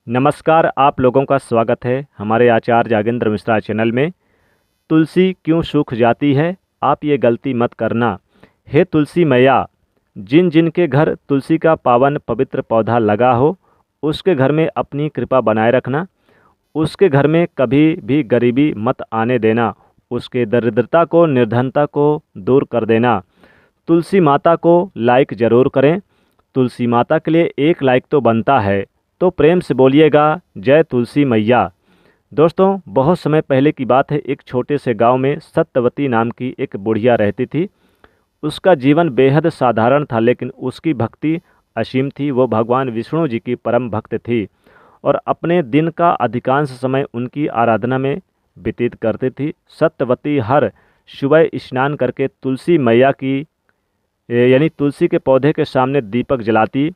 नमस्कार, आप लोगों का स्वागत है हमारे आचार्य जागेंद्र मिश्रा चैनल में। तुलसी क्यों सूख जाती है, आप ये गलती मत करना। हे तुलसी मैया, जिन जिन के घर तुलसी का पावन पवित्र पौधा लगा हो, उसके घर में अपनी कृपा बनाए रखना। उसके घर में कभी भी गरीबी मत आने देना। उसके दरिद्रता को, निर्धनता को दूर कर देना। तुलसी माता को लाइक ज़रूर करें। तुलसी माता के लिए एक लाइक तो बनता है, तो प्रेम से बोलिएगा जय तुलसी मैया। दोस्तों, बहुत समय पहले की बात है। एक छोटे से गांव में सत्यवती नाम की एक बुढ़िया रहती थी। उसका जीवन बेहद साधारण था, लेकिन उसकी भक्ति असीम थी। वो भगवान विष्णु जी की परम भक्त थी और अपने दिन का अधिकांश समय उनकी आराधना में व्यतीत करती थी। सत्यवती हर सुबह स्नान करके तुलसी मैया की यानी तुलसी के पौधे के सामने दीपक जलाती,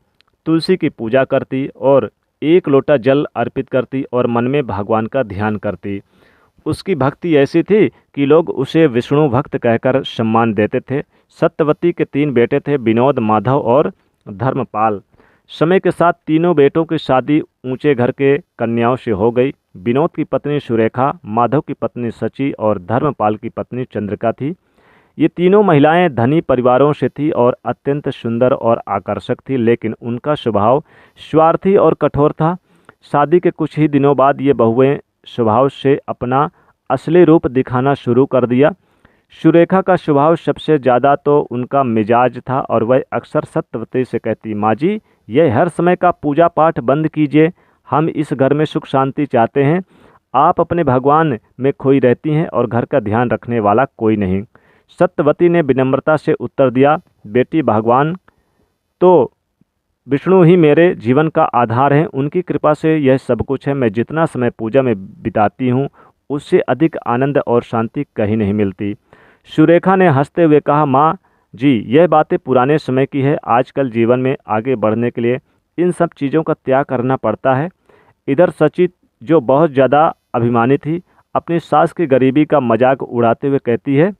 तुलसी की पूजा करती और एक लोटा जल अर्पित करती और मन में भगवान का ध्यान करती। उसकी भक्ति ऐसी थी कि लोग उसे विष्णु भक्त कहकर सम्मान देते थे। सत्यवती के 3 बेटे थे, विनोद, माधव और धर्मपाल। समय के साथ तीनों बेटों की शादी ऊंचे घर के कन्याओं से हो गई। विनोद की पत्नी सुरेखा, माधव की पत्नी सची और धर्मपाल की पत्नी चंद्रिका थी। ये तीनों महिलाएं धनी परिवारों से थी और अत्यंत सुंदर और आकर्षक थी, लेकिन उनका स्वभाव स्वार्थी और कठोर था। शादी के कुछ ही दिनों बाद ये बहुएं स्वभाव से अपना असली रूप दिखाना शुरू कर दिया। सुरेखा का स्वभाव सबसे ज़्यादा तो उनका मिजाज था और वह अक्सर सत्यवती से कहती, माँ जी, यह हर समय का पूजा पाठ बंद कीजिए। हम इस घर में सुख शांति चाहते हैं। आप अपने भगवान में खोई रहती हैं और घर का ध्यान रखने वाला कोई नहीं। सत्यवती ने विनम्रता से उत्तर दिया, बेटी, भगवान तो विष्णु ही मेरे जीवन का आधार हैं। उनकी कृपा से यह सब कुछ है। मैं जितना समय पूजा में बिताती हूँ, उससे अधिक आनंद और शांति कहीं नहीं मिलती। सुरेखा ने हंसते हुए कहा, माँ जी, यह बातें पुराने समय की है। आजकल जीवन में आगे बढ़ने के लिए इन सब चीज़ों का त्याग करना पड़ता है। इधर सची, जो बहुत ज़्यादा अभिमानी थी, अपनी सास की गरीबी का मजाक उड़ाते हुए कहती है,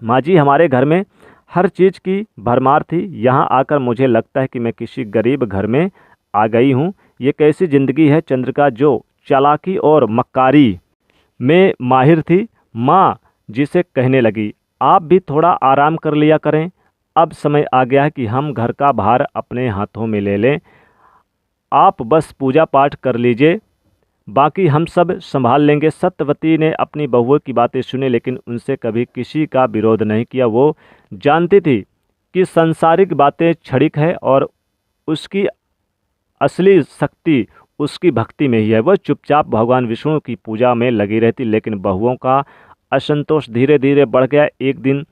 माँ जी, हमारे घर में हर चीज़ की भरमार थी। यहाँ आकर मुझे लगता है कि मैं किसी गरीब घर में आ गई हूँ। ये कैसी ज़िंदगी है। चंद्रिका, जो चालाकी और मक्कारी में माहिर थी, माँ जी से कहने लगी, आप भी थोड़ा आराम कर लिया करें। अब समय आ गया है कि हम घर का भार अपने हाथों में ले लें। आप बस पूजा पाठ कर लीजिए, बाकी हम सब संभाल लेंगे। सत्यवती ने अपनी बहुओं की बातें सुनी, लेकिन उनसे कभी किसी का विरोध नहीं किया। वो जानती थी कि सांसारिक बातें क्षणिक है और उसकी असली शक्ति उसकी भक्ति में ही है। वह चुपचाप भगवान विष्णु की पूजा में लगी रहती, लेकिन बहुओं का असंतोष धीरे धीरे बढ़ गया। एक दिन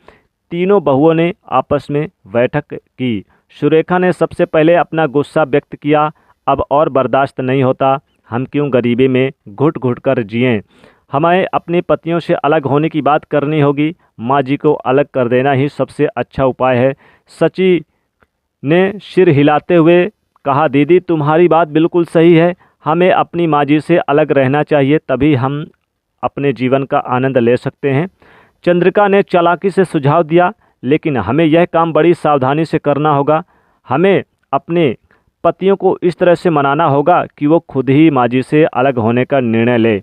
तीनों बहुओं ने आपस में बैठक की। सुरेखा ने सबसे पहले अपना गुस्सा व्यक्त किया, अब और बर्दाश्त नहीं होता। हम क्यों गरीबी में घुट घुट कर जिएं। हमें अपनी पतियों से अलग होने की बात करनी होगी। माँ जी को अलग कर देना ही सबसे अच्छा उपाय है। सची ने सिर हिलाते हुए कहा, दीदी, तुम्हारी बात बिल्कुल सही है। हमें अपनी माँ जी से अलग रहना चाहिए, तभी हम अपने जीवन का आनंद ले सकते हैं। चंद्रिका ने चालाकी से सुझाव दिया, लेकिन हमें यह काम बड़ी सावधानी से करना होगा। हमें अपने पतियों को इस तरह से मनाना होगा कि वो खुद ही माँ जी से अलग होने का निर्णय ले।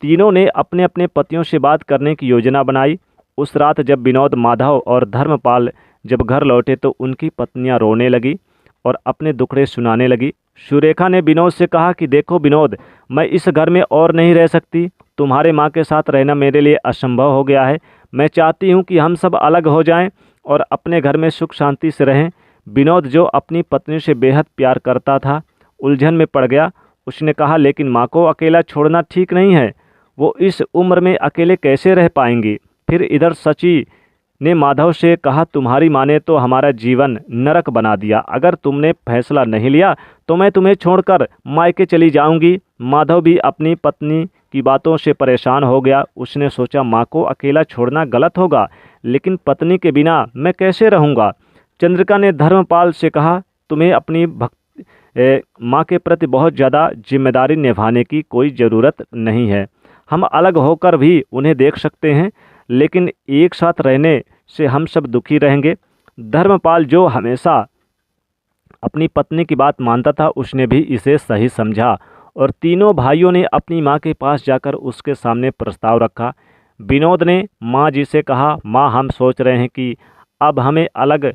तीनों ने अपने अपने पतियों से बात करने की योजना बनाई। उस रात जब विनोद, माधव और धर्मपाल जब घर लौटे तो उनकी पत्नियां रोने लगी और अपने दुखड़े सुनाने लगी। सुरेखा ने विनोद से कहा कि देखो विनोद, मैं इस घर में और नहीं रह सकती। तुम्हारे माँ के साथ रहना मेरे लिए असंभव हो गया है। मैं चाहती हूँ कि हम सब अलग हो जाएं और अपने घर में सुख शांति से रहें। विनोद, जो अपनी पत्नी से बेहद प्यार करता था, उलझन में पड़ गया। उसने कहा, लेकिन माँ को अकेला छोड़ना ठीक नहीं है। वो इस उम्र में अकेले कैसे रह पाएंगी। फिर इधर सची ने माधव से कहा, तुम्हारी माँ ने तो हमारा जीवन नरक बना दिया। अगर तुमने फैसला नहीं लिया तो मैं तुम्हें छोड़कर मायके चली जाऊंगी। माधव भी अपनी पत्नी की बातों से परेशान हो गया। उसने सोचा, माँ को अकेला छोड़ना गलत होगा, लेकिन पत्नी के बिना मैं कैसे रहूँगा। चंद्रिका ने धर्मपाल से कहा, तुम्हें अपनी माँ के प्रति बहुत ज़्यादा जिम्मेदारी निभाने की कोई ज़रूरत नहीं है। हम अलग होकर भी उन्हें देख सकते हैं, लेकिन एक साथ रहने से हम सब दुखी रहेंगे। धर्मपाल, जो हमेशा अपनी पत्नी की बात मानता था उसने भी इसे सही समझा और तीनों भाइयों ने अपनी माँ के पास जाकर उसके सामने प्रस्ताव रखा। विनोद ने माँ जी से कहा, माँ हम सोच रहे हैं कि अब हमें अलग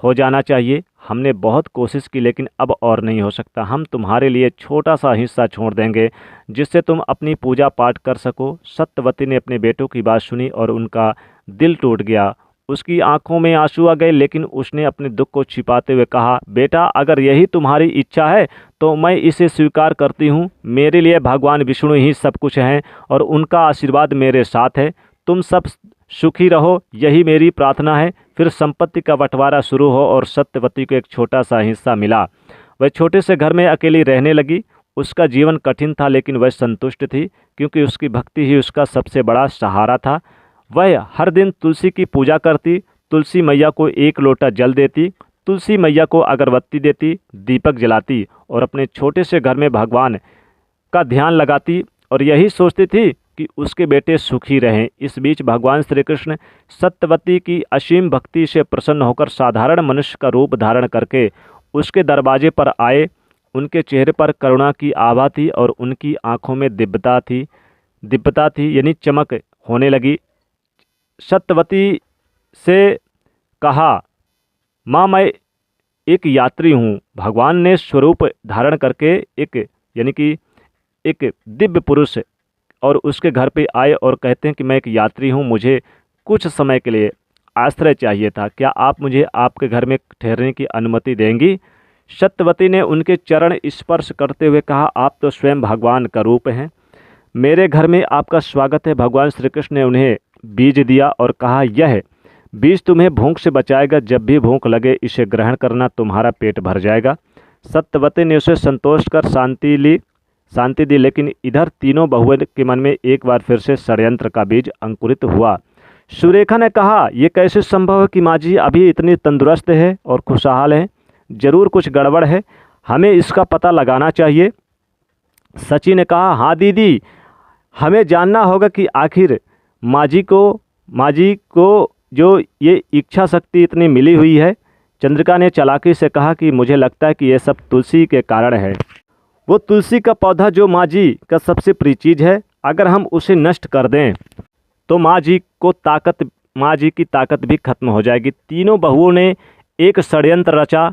हो जाना चाहिए। हमने बहुत कोशिश की लेकिन अब और नहीं हो सकता। हम तुम्हारे लिए छोटा सा हिस्सा छोड़ देंगे जिससे तुम अपनी पूजा पाठ कर सको। सत्यवती ने अपने बेटों की बात सुनी और उनका दिल टूट गया। उसकी आंखों में आंसू आ गए लेकिन उसने अपने दुख को छिपाते हुए कहा, बेटा अगर यही तुम्हारी इच्छा है तो मैं इसे स्वीकार करती हूँ। मेरे लिए भगवान विष्णु ही सब कुछ हैं और उनका आशीर्वाद मेरे साथ है। तुम सब सुखी रहो, यही मेरी प्रार्थना है। फिर संपत्ति का बंटवारा शुरू हो और सत्यवती को एक छोटा सा हिस्सा मिला। वह छोटे से घर में अकेली रहने लगी। उसका जीवन कठिन था लेकिन वह संतुष्ट थी क्योंकि उसकी भक्ति ही उसका सबसे बड़ा सहारा था। वह हर दिन तुलसी की पूजा करती, तुलसी मैया को एक लोटा जल देती, तुलसी मैया को अगरबत्ती देती, दीपक जलाती और अपने छोटे से घर में भगवान का ध्यान लगाती और यही सोचती थी कि उसके बेटे सुखी रहें। इस बीच भगवान श्री कृष्ण सत्यवती की असीम भक्ति से प्रसन्न होकर साधारण मनुष्य का रूप धारण करके उसके दरवाजे पर आए। उनके चेहरे पर करुणा की आभा थी और उनकी आंखों में दिव्यता थी यानी चमक होने लगी। सत्यवती से कहा, माँ मैं एक यात्री हूँ। भगवान ने स्वरूप धारण करके एक दिव्य पुरुष और उसके घर पे आए और कहते हैं कि मैं एक यात्री हूँ, मुझे कुछ समय के लिए आश्रय चाहिए था। क्या आप मुझे आपके घर में ठहरने की अनुमति देंगी? सत्यवती ने उनके चरण स्पर्श करते हुए कहा, आप तो स्वयं भगवान का रूप हैं, मेरे घर में आपका स्वागत है। भगवान श्री कृष्ण ने उन्हें बीज दिया और कहा, यह बीज तुम्हें भूख से बचाएगा। जब भी भूख लगे इसे ग्रहण करना, तुम्हारा पेट भर जाएगा। सत्यवती ने उसे संतोष कर शांति दी लेकिन इधर तीनों बहुओं के मन में एक बार फिर से षड्यंत्र का बीज अंकुरित हुआ। सुरेखा ने कहा, यह कैसे संभव है कि माँ जी अभी इतनी तंदुरुस्त है और खुशहाल है? जरूर कुछ गड़बड़ है, हमें इसका पता लगाना चाहिए। सची ने कहा, हाँ दीदी, हमें जानना होगा कि आखिर माँ जी को जो ये इच्छा शक्ति इतनी मिली हुई है। चंद्रिका ने चालाकी से कहा कि मुझे लगता है कि ये सब तुलसी के कारण है। वो तुलसी का पौधा जो माँ जी का सबसे प्रिय चीज़ है, अगर हम उसे नष्ट कर दें तो माँ जी की ताकत भी खत्म हो जाएगी। तीनों बहुओं ने एक षड्यंत्र रचा।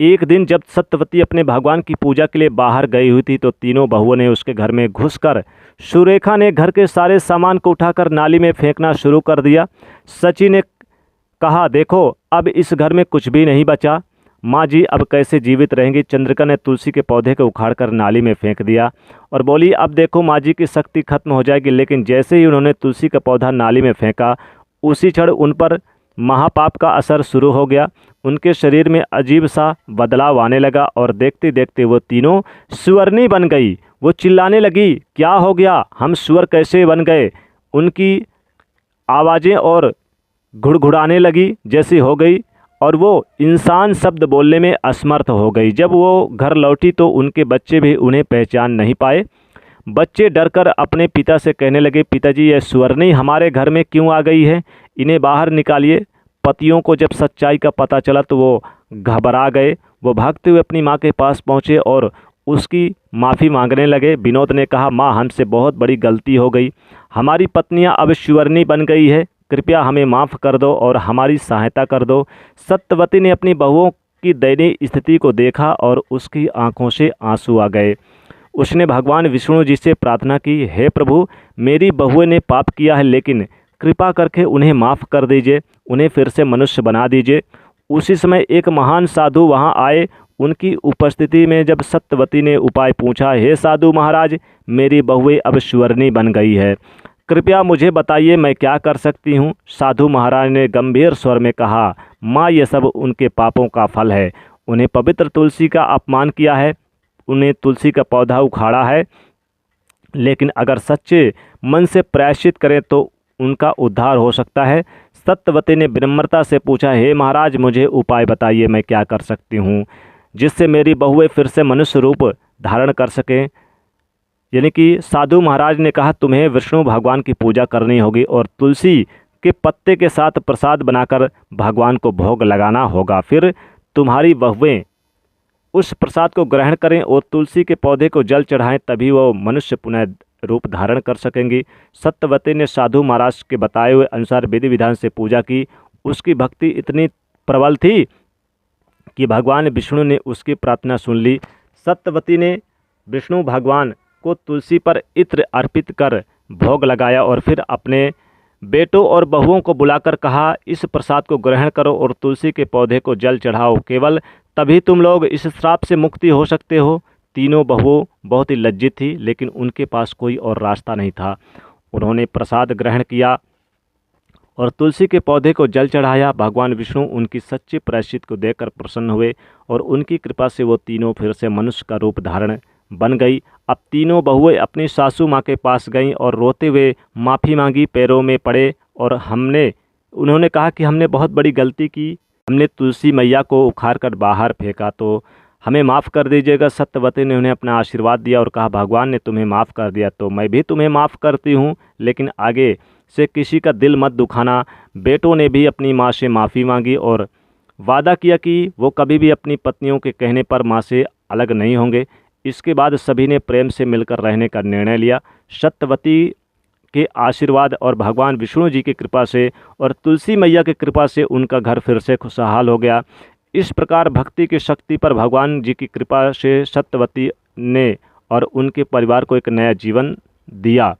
एक दिन जब सत्यवती अपने भगवान की पूजा के लिए बाहर गई हुई थी तो तीनों बहुओं ने उसके घर में घुसकर सुरेखा ने घर के सारे सामान को उठाकर नाली में फेंकना शुरू कर दिया। सची ने कहा, देखो अब इस घर में कुछ भी नहीं बचा, माँ जी अब कैसे जीवित रहेंगी? चंद्रिका ने तुलसी के पौधे को उखाड़कर नाली में फेंक दिया और बोली, अब देखो माँ जी की शक्ति खत्म हो जाएगी। लेकिन जैसे ही उन्होंने तुलसी का पौधा नाली में फेंका, उसी क्षण उन पर महापाप का असर शुरू हो गया। उनके शरीर में अजीब सा बदलाव आने लगा और देखते देखते वो तीनों सुअरनी बन गई। वो चिल्लाने लगी, क्या हो गया, हम सुअर कैसे बन गए? उनकी आवाज़ें और घुड़घुड़ाने लगी जैसी हो गई और वो इंसान शब्द बोलने में असमर्थ हो गई। जब वो घर लौटी तो उनके बच्चे भी उन्हें पहचान नहीं पाए। बच्चे डरकर अपने पिता से कहने लगे, पिताजी यह सुअरनी हमारे घर में क्यों आ गई है? इन्हें बाहर निकालिए। पतियों को जब सच्चाई का पता चला तो वो घबरा गए। वो भागते हुए अपनी माँ के पास पहुँचे और उसकी माफ़ी मांगने लगे। विनोद ने कहा, माँ हमसे बहुत बड़ी गलती हो गई, हमारी पत्नियाँ अब सुअरनी बन गई है, कृपया हमें माफ़ कर दो और हमारी सहायता कर दो। सत्यवती ने अपनी बहुओं की दयनीय स्थिति को देखा और उसकी आंखों से आंसू आ गए। उसने भगवान विष्णु जी से प्रार्थना की, हे प्रभु, मेरी बहुओं ने पाप किया है लेकिन कृपा करके उन्हें माफ़ कर दीजिए, उन्हें फिर से मनुष्य बना दीजिए। उसी समय एक महान साधु वहां आए। उनकी उपस्थिति में जब सत्यवती ने उपाय पूछा, हे साधु महाराज, मेरी बहुएं अब सुअरनी बन गई है, कृपया मुझे बताइए मैं क्या कर सकती हूँ? साधु महाराज ने गंभीर स्वर में कहा, माँ ये सब उनके पापों का फल है। उन्हें पवित्र तुलसी का अपमान किया है, उन्हें तुलसी का पौधा उखाड़ा है, लेकिन अगर सच्चे मन से प्रायश्चित करें तो उनका उद्धार हो सकता है। सत्यवती ने विनम्रता से पूछा, हे महाराज मुझे उपाय बताइए, मैं क्या कर सकती हूँ जिससे मेरी बहुएं फिर से मनुष्य रूप धारण कर सकें? यानी कि साधु महाराज ने कहा, तुम्हें विष्णु भगवान की पूजा करनी होगी और तुलसी के पत्ते के साथ प्रसाद बनाकर भगवान को भोग लगाना होगा, फिर तुम्हारी बहुएं उस प्रसाद को ग्रहण करें और तुलसी के पौधे को जल चढ़ाएं, तभी वो मनुष्य पुनः रूप धारण कर सकेंगी। सत्यवती ने साधु महाराज के बताए हुए अनुसार विधि विधान से पूजा की। उसकी भक्ति इतनी प्रबल थी कि भगवान विष्णु ने उसकी प्रार्थना सुन ली। सत्यवती ने विष्णु भगवान को तुलसी पर इत्र अर्पित कर भोग लगाया और फिर अपने बेटों और बहुओं को बुलाकर कहा, इस प्रसाद को ग्रहण करो और तुलसी के पौधे को जल चढ़ाओ, केवल तभी तुम लोग इस श्राप से मुक्ति हो सकते हो। तीनों बहुओं बहुत ही लज्जित थी, लेकिन उनके पास कोई और रास्ता नहीं था। उन्होंने प्रसाद ग्रहण किया और तुलसी के पौधे को जल चढ़ाया। भगवान विष्णु उनकी सच्ची प्रायश्चित को देखकर प्रसन्न हुए और उनकी कृपा से वो तीनों फिर से मनुष्य का रूप धारण बन गई। अब तीनों बहुएं अपनी सासू माँ के पास गईं और रोते हुए माफ़ी मांगी, पैरों में पड़े और उन्होंने कहा कि हमने बहुत बड़ी गलती की, हमने तुलसी मैया को उखाड़ कर बाहर फेंका, तो हमें माफ़ कर दीजिएगा। सत्यवती ने उन्हें अपना आशीर्वाद दिया और कहा, भगवान ने तुम्हें माफ़ कर दिया तो मैं भी तुम्हें माफ़ करती हूँ, लेकिन आगे से किसी का दिल मत दुखाना। बेटों ने भी अपनी माँ से माफ़ी मांगी और वादा किया कि वो कभी भी अपनी पत्नियों के कहने पर माँ से अलग नहीं होंगे। इसके बाद सभी ने प्रेम से मिलकर रहने का निर्णय लिया। सत्यवती के आशीर्वाद और भगवान विष्णु जी की कृपा से और तुलसी मैया की कृपा से उनका घर फिर से खुशहाल हो गया। इस प्रकार भक्ति की शक्ति पर भगवान जी की कृपा से सत्यवती ने और उनके परिवार को एक नया जीवन दिया।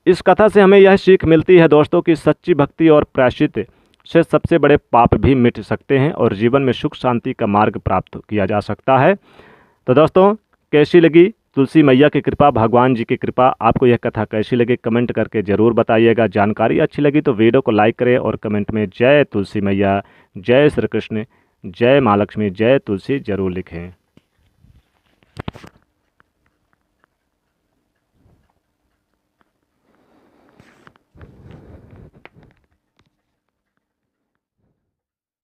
इस कथा से हमें यह सीख मिलती है दोस्तों कि सच्ची भक्ति और प्रायश्चित से सबसे बड़े पाप भी मिट सकते हैं और जीवन में सुख शांति का मार्ग प्राप्त किया जा सकता है। तो दोस्तों, कैसी लगी तुलसी मैया की कृपा, भगवान जी की कृपा? आपको यह कथा कैसी लगी कमेंट करके ज़रूर बताइएगा। जानकारी अच्छी लगी तो वीडियो को लाइक करें और कमेंट में जय तुलसी मैया, जय श्री कृष्ण, जय माँ लक्ष्मी, जय तुलसी ज़रूर लिखें।